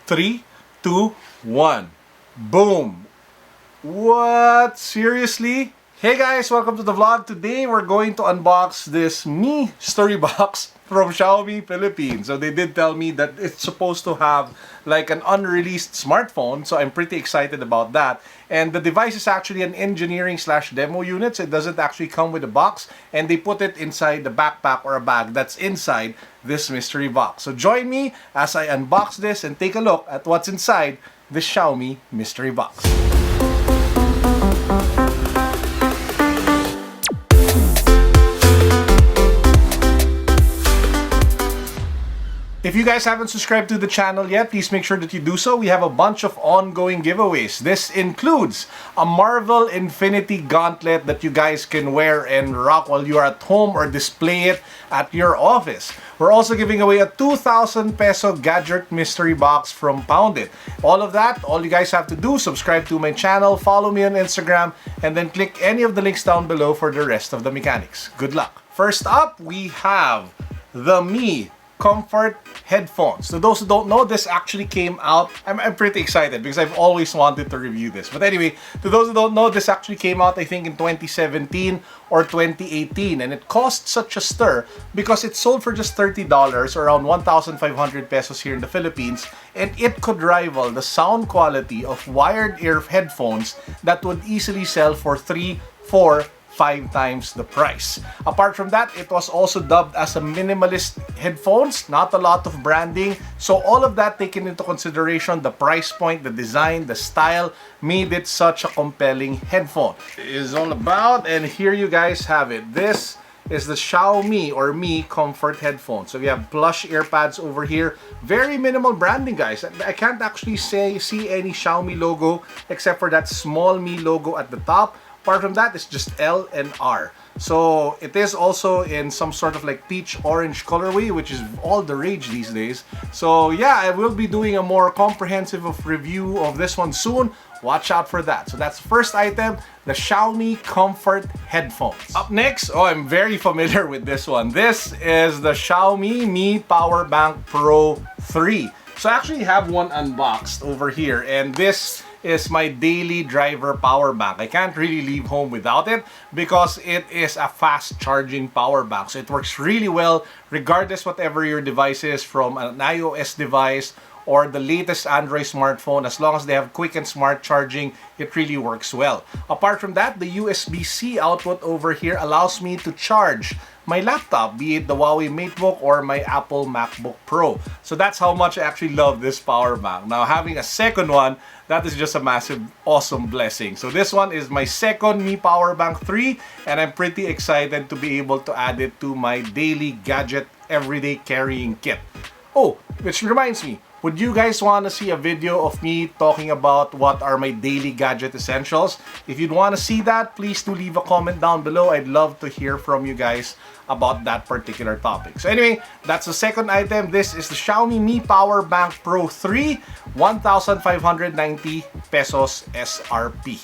3, 2, 1. Boom! What? Seriously? Hey guys, welcome to the vlog. Today we're going to unbox this Mi Mystery Box from Xiaomi Philippines. So they did tell me that it's supposed to have like an unreleased smartphone, so I'm pretty excited about that. And the device is actually an engineering / demo unit, so it doesn't actually come with a box, and they put it inside the backpack or a bag that's inside this mystery box. So join me as I unbox this and take a look at what's inside the Xiaomi Mystery Box. If you guys haven't subscribed to the channel yet, please make sure that you do so. We have a bunch of ongoing giveaways. This includes a Marvel Infinity Gauntlet that you guys can wear and rock while you are at home or display it at your office. We're also giving away a 2,000 peso gadget mystery box from Poundit. All of that, all you guys have to do, subscribe to my channel, follow me on Instagram, and then click any of the links down below for the rest of the mechanics. Good luck! First up, we have the Mi Comfort headphones. To those who don't know, this actually came out. I'm pretty excited because I've always wanted to review this. But anyway, to those who don't know, this actually came out I think in 2017 or 2018, and it cost such a stir because it sold for just $30, around 1,500 pesos here in the Philippines, and it could rival the sound quality of wired ear headphones that would easily sell for 3, 4, 5 times the price. Apart from that, it was also dubbed as a minimalist headphones, not a lot of branding. So all of that taken into consideration, the price point, the design, the style, made it such a compelling headphone. It is all about, and here you guys have it. This is the Xiaomi or Mi Comfort headphones. So we have plush earpads over here. Very minimal branding, guys. I can't actually see any Xiaomi logo except for that small Mi logo at the top. Apart from that, it's just L and R. So it is also in some sort of like peach orange colorway, which is all the rage these days. So yeah, I will be doing a more comprehensive review of this one soon. Watch out for that. So that's the first item, the Xiaomi Comfort headphones. Up next, oh, I'm very familiar with this one. This is the Xiaomi Mi Power Bank Pro 3. So I actually have one unboxed over here, and this is my daily driver power bank. I can't really leave home without it because it is a fast charging power bank. So it works really well regardless whatever your device is, from an iOS device or the latest Android smartphone. As long as they have quick and smart charging, it really works well. Apart from that, the USB-C output over here allows me to charge my laptop, be it the Huawei MateBook or my Apple MacBook Pro. So that's how much I actually love this power bank. Now, having a second one, that is just a massive, awesome blessing. So this one is my second Mi Power Bank 3, and I'm pretty excited to be able to add it to my daily gadget everyday carrying kit. Oh, which reminds me, would you guys want to see a video of me talking about what are my daily gadget essentials? If you'd want to see that, please do leave a comment down below. I'd love to hear from you guys about that particular topic. So anyway, that's the second item. This is the Xiaomi Mi Power Bank Pro 3, 1,590 pesos SRP.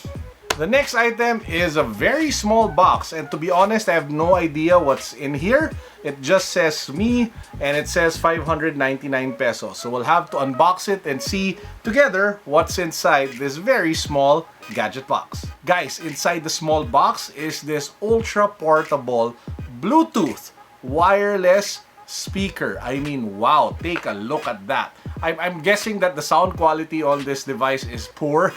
The next item is a very small box, and to be honest, I have no idea what's in here. It just says Mi, and it says 599 pesos. So we'll have to unbox it and see together what's inside this very small gadget box. Guys, inside the small box is this ultra portable Bluetooth wireless speaker. I mean, wow, take a look at that. I'm guessing that the sound quality on this device is poor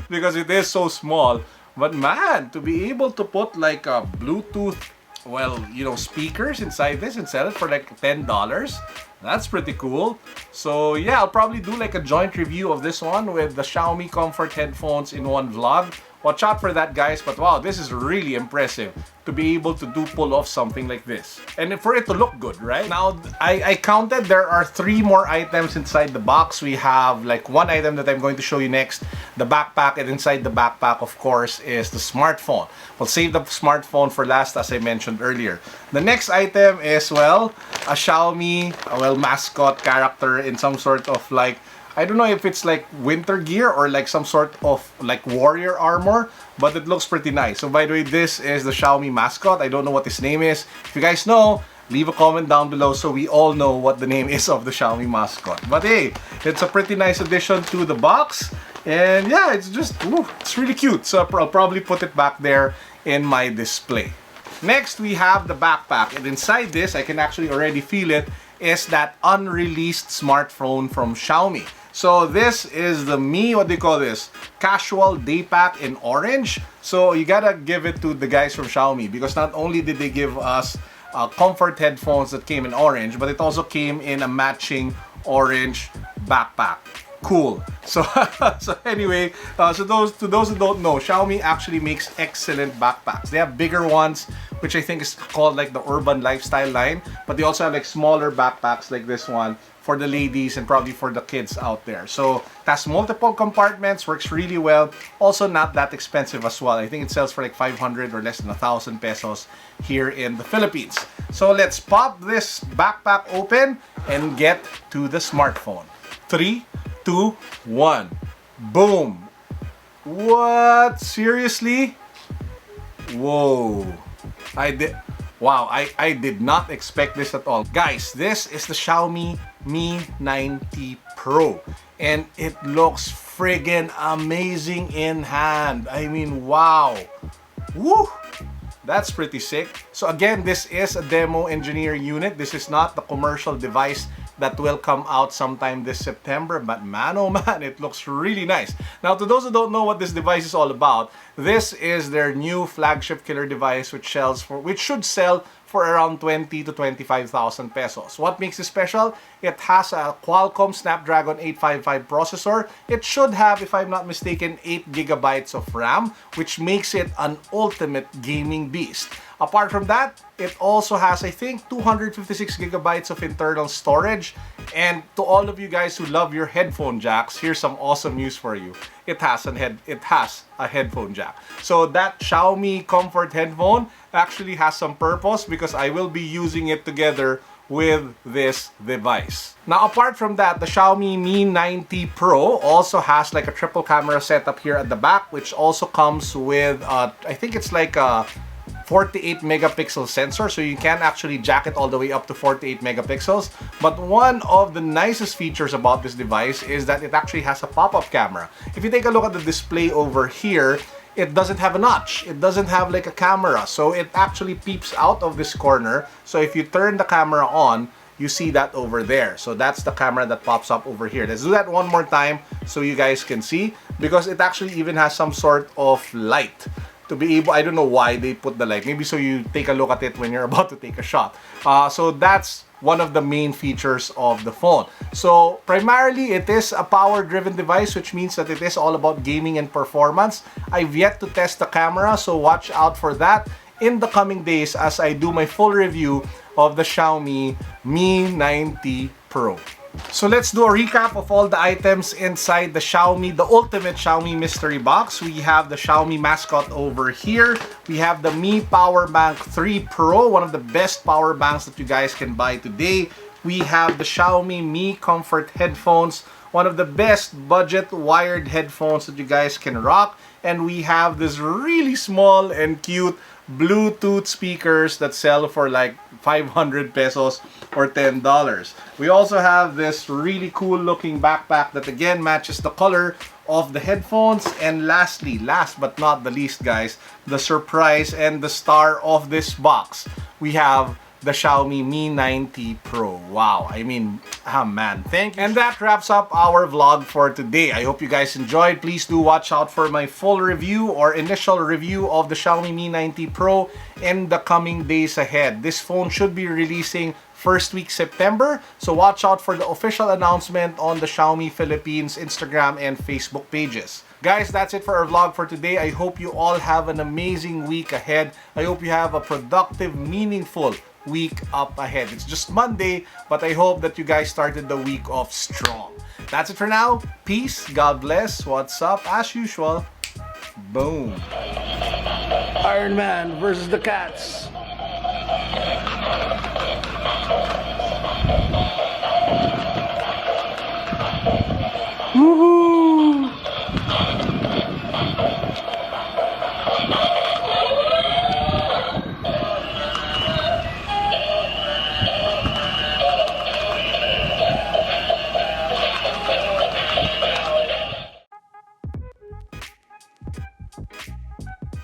because it is so small. But man, to be able to put like a Bluetooth, well, you know, speakers inside this and sell it for like $10, that's pretty cool. So yeah, I'll probably do like a joint review of this one with the Xiaomi Comfort headphones in one vlog. Watch out for that, guys. But wow, this is really impressive to be able to pull off something like this, and for it to look good, right? Now, I counted, there are 3 more items inside the box. We have like one item that I'm going to show you next, the backpack, and inside the backpack, of course, is the smartphone. We'll save the smartphone for last, as I mentioned earlier. The next item is, well, a Xiaomi, well, mascot character in some sort of like, I don't know if it's like winter gear or like some sort of like warrior armor, but it looks pretty nice. So by the way, this is the Xiaomi mascot. I don't know what his name is. If you guys know, leave a comment down below so we all know what the name is of the Xiaomi mascot. But hey, it's a pretty nice addition to the box. And yeah, it's just, it's really cute. So I'll probably put it back there in my display. Next, we have the backpack. And inside this, I can actually already feel it, is that unreleased smartphone from Xiaomi. So this is the Mi, what do you call this? Casual day pack in orange. So you gotta give it to the guys from Xiaomi, because not only did they give us comfort headphones that came in orange, but it also came in a matching orange backpack. Cool. So anyway, to those who don't know, Xiaomi actually makes excellent backpacks. They have bigger ones, which I think is called like the urban lifestyle line, but they also have like smaller backpacks like this one for the ladies and probably for the kids out there. So it has multiple compartments, works really well. Also not that expensive as well. I think it sells for like 500 or less than 1,000 pesos here in the Philippines. So let's pop this backpack open and get to the smartphone. 3, 2, 1. Boom. What? Seriously? Whoa. Wow, I did not expect this at all. Guys, this is the Xiaomi Mi 90 Pro. And it looks friggin' amazing in hand. I mean, wow. Woo! That's pretty sick. So again, this is a demo engineer unit. This is not the commercial device that will come out sometime this September, but man, oh man, it looks really nice. Now, to those who don't know what this device is all about, this is their new flagship killer device, which should sell for around 20 to 25,000 pesos. What makes it special? It has a Qualcomm Snapdragon 855 processor. It should have, if I'm not mistaken, 8 gigabytes of RAM, which makes it an ultimate gaming beast. Apart from that, it also has, I think, 256 gigabytes of internal storage. And to all of you guys who love your headphone jacks, here's some awesome news for you. It has a headphone jack. So that Xiaomi Comfort headphone actually has some purpose, because I will be using it together with this device. Now, apart from that, the Xiaomi Mi 90 Pro also has like a triple camera setup here at the back, which also comes with, I think it's like a 48 megapixel sensor, so you can actually jack it all the way up to 48 megapixels. But one of the nicest features about this device is that it actually has a pop-up camera. If you take a look at the display over here, it doesn't have a notch. It doesn't have like a camera, so it actually peeps out of this corner. So if you turn the camera on, you see that over there. So that's the camera that pops up over here. Let's do that one more time so you guys can see, because it actually even has some sort of light to be able, I don't know why they put the light, maybe so you take a look at it when you're about to take a shot. So that's one of the main features of the phone. So primarily it is a power-driven device, which means that it is all about gaming and performance. I've yet to test the camera, so watch out for that in the coming days as I do my full review of the Xiaomi Mi 90 Pro. So let's do a recap of all the items inside the ultimate Xiaomi Mystery Box. We have the Xiaomi mascot over here. We have the Mi Power Bank 3 Pro, one of the best power banks that you guys can buy today. We have the Xiaomi Mi Comfort headphones, one of the best budget wired headphones that you guys can rock. And we have this really small and cute Bluetooth speakers that sell for like 500 pesos or $10. We also have this really cool looking backpack that again matches the color of the headphones. And lastly, last but not the least, guys, the surprise and the star of this box, we have the Xiaomi Mi 90 Pro. Wow, I mean, man, thank you. And that wraps up our vlog for today. I hope you guys enjoyed. Please do watch out for my full review or initial review of the Xiaomi Mi 90 Pro in the coming days ahead. This phone should be releasing first week September, so watch out for the official announcement on the Xiaomi Philippines Instagram and Facebook pages. Guys, that's it for our vlog for today. I hope you all have an amazing week ahead. I hope you have a productive, meaningful week up ahead. It's just Monday, but I hope that you guys started the week off strong. That's it for now. Peace, God bless, what's up, as usual. Boom. Iron Man versus the cats. Woohoo!